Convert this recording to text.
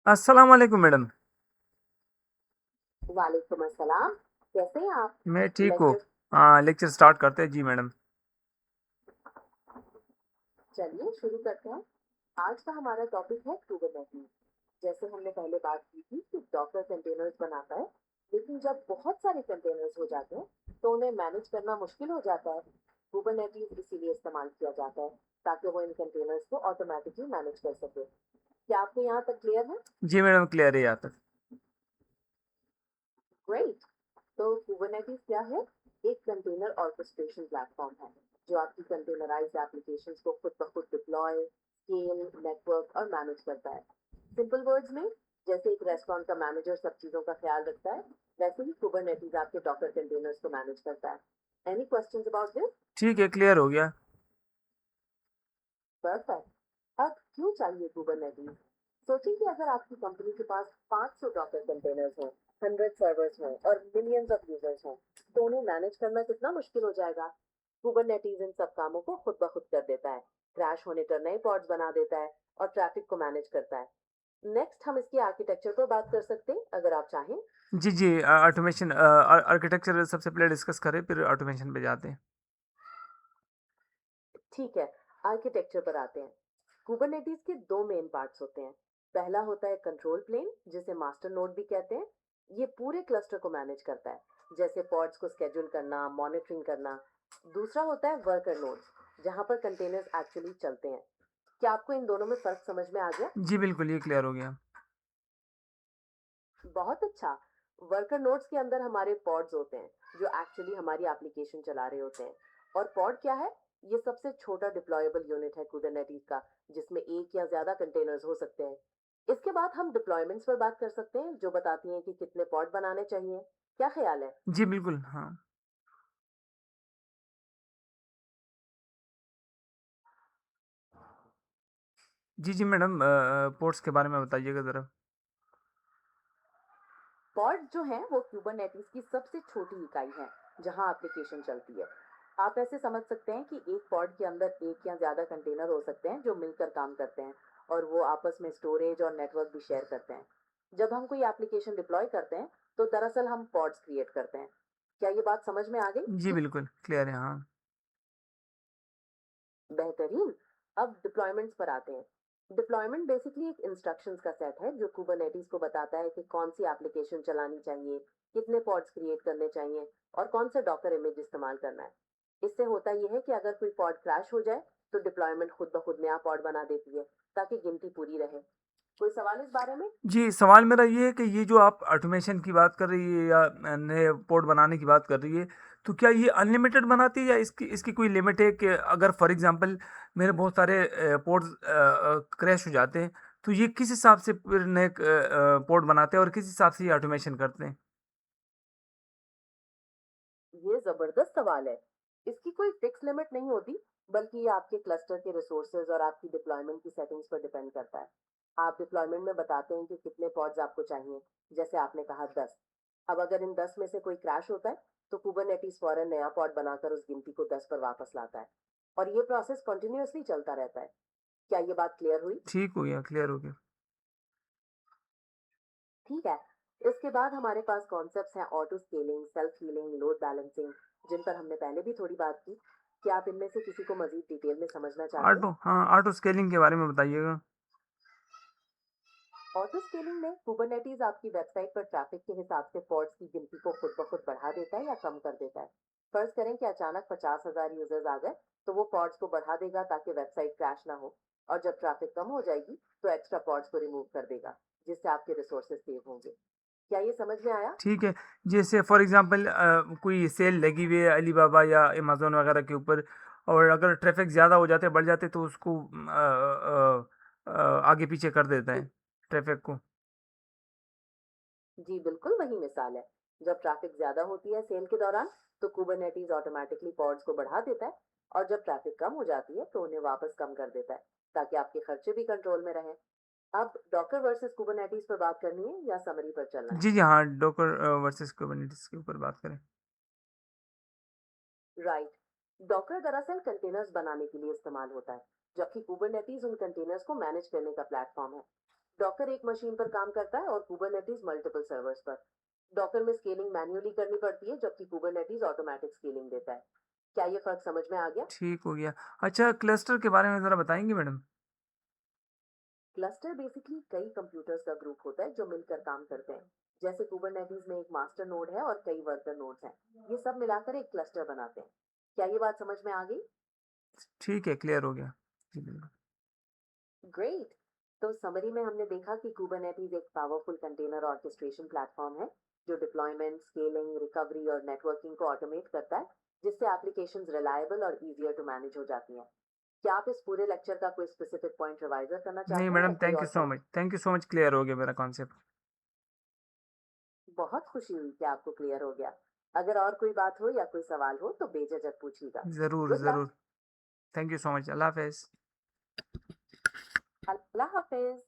अस्सलाम वालेकुम मैडम। वालेकुम अस्सलाम। कैसे हैं आप? मैं ठीक हूँ। लेक्चर। हाँ, लेक्चर स्टार्ट करते हैं जी मैडम। चलिए शुरू करते हैं। आज का हमारा टॉपिक है कुबरनेटिस। जैसे हमने पहले बात की थी कि डॉकर कंटेनर्स बनाता है, लेकिन जब बहुत सारे कंटेनर्स हो जाते हैं तो उन्हें मैनेज करना मुश्किल हो जाता है। कुबरनेटिस इसीलिए इस्तेमाल किया जाता है ताकि वो इन कंटेनर्स को ऑटोमेटिकली मैनेज कर सके। क्या आपको यहाँ तक क्लियर है? जी मैडम, क्लियर है यहाँ तक। ग्रेट। तो कुबरनेटिस क्या है? एक कंटेनर ऑर्केस्ट्रेशन प्लेटफॉर्म है जो आपकी कंटेनराइज्ड एप्लीकेशंस को खुद ब खुद डिप्लॉय, स्केल, नेटवर्क और मैनेज करता है। सिंपल वर्ड्स में, जैसे एक रेस्टोरेंट का मैनेजर सब चीजों का ख्याल रखता है, वैसे ही कुबरनेटिस आपके डॉकर कंटेनर्स को मैनेज करता है। Any questions about this? ठीक है, क्लियर हो गया। परफेक्ट। अब क्यों चाहिए कुबरनेटिस? सोचिए कि अगर आपकी कंपनी के पास 500 डॉकर कंटेनर्स हों, 100 सर्वर्स हों और मिलियंस ऑफ यूजर्स हों, तो उन्हें मैनेज करना कितना मुश्किल हो जाएगा। कुबरनेटिस इन सब कामों को खुद ब खुद कर देता है, क्रैश होने पर नए पॉड्स बना देता है और ट्रैफिक को मैनेज करता है। नेक्स्ट हम इसकी आर्किटेक्चर पर बात कर सकते हैं अगर आप चाहें। जी जी, ऑटोमेशन आर्किटेक्चर सबसे पहले डिस्कस करें, फिर ऑटोमेशन पे जाते हैं। ठीक है, आर्किटेक्चर पर आते हैं। कुबरनेटिस के दो मेन पार्ट्स होते हैं। पहला होता है कंट्रोल प्लेन, जिसे मास्टर नोड भी कहते हैं। ये पूरे क्लस्टर को मैनेज करता है, जैसे पॉड्स को स्केड्यूल करना, मॉनिटरिंग करना। दूसरा होता है वर्कर नोड्स, जहां पर कंटेनर्स एक्चुअली चलते हैं। क्या आपको इन दोनों में फर्क समझ में आ गया? जी बिल्कुल, ये क्लियर हो गया। बहुत अच्छा। वर्कर नोड्स के अंदर हमारे पॉड्स होते हैं जो एक्चुअली हमारी एप्लीकेशन चला रहे होते हैं। और पॉड क्या है? ये सबसे छोटा डिप्लॉयबल यूनिट है कुबरनेटिस का, जिसमें एक या ज्यादा कंटेनर्स हो सकते हैं। इसके बाद हम डिप्लॉयमेंट्स पर बात कर सकते हैं, जो बताती हैं कि कितने पॉड बनाने चाहिए। क्या ख्याल है? जी बिल्कुल, हाँ। जी जी मैडम, पोर्ट्स के बारे में बताइएगा ज़रा। पॉड जो है वो कुबरनेटिस की सबसे छोटी इकाई है जहां एप्लीकेशन चलती है। आप ऐसे समझ सकते हैं कि एक पॉड के अंदर एक या ज्यादा कंटेनर हो सकते हैं जो मिलकर काम करते हैं, और वो आपस में स्टोरेज और नेटवर्क भी शेयर करते हैं। जब हम कोई एप्लीकेशन डिप्लॉय करते हैं तो दरअसल हम पॉड्स क्रिएट करते हैं। क्या ये बात समझ में आ गई? जी बिल्कुल, क्लियर है, हाँ। बेहतरीन। अब डिप्लॉयमेंट्स पर आते हैं। डिप्लॉयमेंट बेसिकली एक इंस्ट्रक्शंस का सेट है जो कुबरनेटिस को बताता है कि कौन सी एप्लीकेशन चलानी चाहिए, कितने पॉड्स क्रिएट करने चाहिए और कौन सा डॉकर इमेज इस्तेमाल करना है। इससे होता यह है कि अगर कोई पॉड क्रैश हो जाए तो डिप्लॉयमेंट खुद ब खुद नया पॉड बना देती है, ताकि गिनती पूरी रहे। कोई सवाल इस बारे में? जी, सवाल मेरा ये है कि ये जो आप ऑटोमेशन की बात कर रही है या नए पोर्ट बनाने की बात कर रही है, तो क्या ये अनलिमिटेड बनाती है या इसकी इसकी कोई लिमिट है कि अगर फॉर एग्जांपल मेरे बहुत सारे पोर्ट्स क्रैश हो जाते हैं, तो ये किस हिसाब से फिर नए पोर्ट बनाते हैं और किस हिसाब से ये ऑटोमेशन करते हैं? ये जबरदस्त सवाल है। इसकी कोई फिक्स लिमिट नहीं होती, बल्कि ये आपके क्लस्टर के रिसोर्सेज और आपकी डिप्लॉयमेंट की सेटिंग्स पर डिपेंड करता है। आप डिप्लॉयमेंट में बताते हैं कि कितने पॉड्स आपको चाहिए, जैसे आपने कहा 10। अब अगर इन 10 में से कोई क्रैश होता है तो कुबरनेटिस फौरन नया पॉड बनाकर उस गिनती को 10 पर वापस लाता है, और ये प्रोसेस कंटिन्यूअसली चलता रहता है। क्या ये बात क्लियर हुई? ठीक हो गया, क्लियर हो गया। ठीक है। इसके बाद हमारे पास कॉन्सेप्ट्स हैं auto scaling, self healing, load balancing, जिन पर हमने पहले भी थोड़ी बात की। क्या आप इनमें से किसी को मजीद डिटेल में समझना चाहते हैं? ऑटो, हाँ, ऑटो स्केलिंग के बारे में बताइएगा। ऑटो स्केलिंग में कुबरनेटिस आपकी वेबसाइट पर ट्रैफिक के हिसाब से पॉड्स की गिनती को खुद ब खुद बढ़ा देता है या कम कर देता है। फर्ज करें कि अचानक 50,000 यूजर्स आ गए, तो वो पॉड्स को बढ़ा देगा ताकि वेबसाइट क्रैश ना हो। और जब ट्रैफिक कम हो जाएगी तो एक्स्ट्रा पॉड्स को रिमूव कर देगा, जिससे आपके रिसोर्सेज सेव होंगे। क्या ये समझ में आया? ठीक है। जैसे फॉर एग्जांपल कोई सेल लगी हुई है अलीबाबा या अमेज़न वगैरह के ऊपर, और अगर ट्रैफ़िक ज़्यादा हो जाते बढ़ जाते तो उसको आगे पीछे कर देता है ट्रैफ़िक को। जी बिल्कुल वही मिसाल है। जब ट्रैफिक ज्यादा होती है सेल के दौरान, तो कुबरनेटिस ऑटोमेटिकली पॉड्स को बढ़ा देता है, और जब ट्रैफिक कम हो जाती है तो उन्हें वापस कम कर देता है, ताकि आपके खर्चे भी कंट्रोल में रहें। अब डॉकर वर्सेस कुबरनेटिस पर बात करनी है या समरी पर चलना है? जी, जी, हाँ, डोकर वर्सेस कुबरनेटिस के ऊपर बात करें। राइट। डॉकर दरअसल कंटेनर्स बनाने के लिए इस्तेमाल होता है, जबकि कुबरनेटिस उन कंटेनर्स को मैनेज करने का प्लेटफॉर्म है। डॉकर एक मशीन पर काम करता है और कुबरनेटिस मल्टीपल सर्वर्स पर। डॉकर में स्केलिंग मैन्युअली करनी पड़ती है जबकि कुबरनेटिस ऑटोमेटिक स्केलिंग देता है। क्या ये फर्क समझ में आ गया? ठीक हो गया। अच्छा, क्लस्टर के बारे में ज़रा बताएँगी मैडम? क्लस्टर बेसिकली कई कंप्यूटर्स का ग्रुप होता है जो मिलकर काम करते हैं। जैसे कुबरनेटिस में एक मास्टर नोड है और कई वर्कर नोड्स हैं। ये सब मिलाकर एक क्लस्टर बनाते हैं। क्या ये बात समझ में आ गई? ठीक है, क्लियर हो गया। जी, बिल्कुल। ग्रेट। तो समरी में हमने देखा कि कुबरनेटिस एक पावरफुल कंटेनर ऑर्केस्ट्रेशन प्लेटफॉर्म है जो डिप्लॉयमेंट, स्केलिंग, रिकवरी और नेटवर्किंग को ऑटोमेट करता है, जिससे एप्लीकेशंस रिलायबल और इजियर टू मैनेज हो जाती हैं। क्या आप इस पूरे लेक्चर का कोई स्पेसिफिक पॉइंट रिवाइज करना नहीं चाहते हैं या मैडम, कोई थैंक यू और so point? Much. Thank you so much, clear हो गया मेरा कॉन्सेप्ट। बहुत खुशी हुई कि आपको क्लियर हो गया। अगर और कोई बात हो या कोई सवाल हो तो बेझिझक पूछिएगा। ज़रूर, गुड लक। ज़रूर। Thank you so much. अल्लाह हाफ़िज़। अल्लाह हाफिज।